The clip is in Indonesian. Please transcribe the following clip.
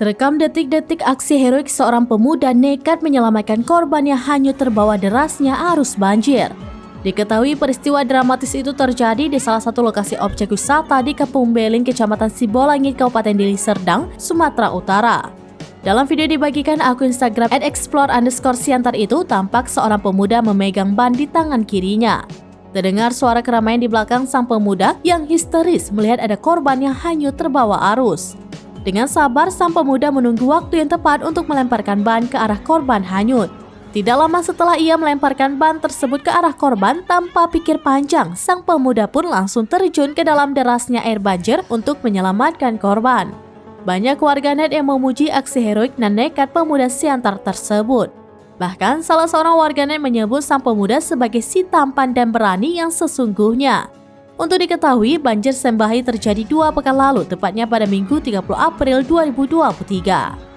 Terekam detik-detik aksi heroik seorang pemuda nekat menyelamatkan korban yang hanyut terbawa derasnya arus banjir. Diketahui peristiwa dramatis itu terjadi di salah satu lokasi objek wisata di Kampung Beling, Kecamatan Sibolangit, Kabupaten Deli Serdang, Sumatera Utara. Dalam video dibagikan akun Instagram @explore_siantar itu, tampak seorang pemuda memegang ban di tangan kirinya. Terdengar suara keramaian di belakang sang pemuda yang histeris melihat ada korban yang hanyut terbawa arus. Dengan sabar, sang pemuda menunggu waktu yang tepat untuk melemparkan ban ke arah korban hanyut. Tidak lama setelah ia melemparkan ban tersebut ke arah korban, tanpa pikir panjang, sang pemuda pun langsung terjun ke dalam derasnya air banjir untuk menyelamatkan korban. Banyak warganet yang memuji aksi heroik dan nekat pemuda Siantar tersebut. Bahkan salah seorang warganet menyebut sang pemuda sebagai si tampan dan berani yang sesungguhnya. Untuk diketahui, banjir Sembahi terjadi 2 pekan lalu, tepatnya pada Minggu 30 April 2023.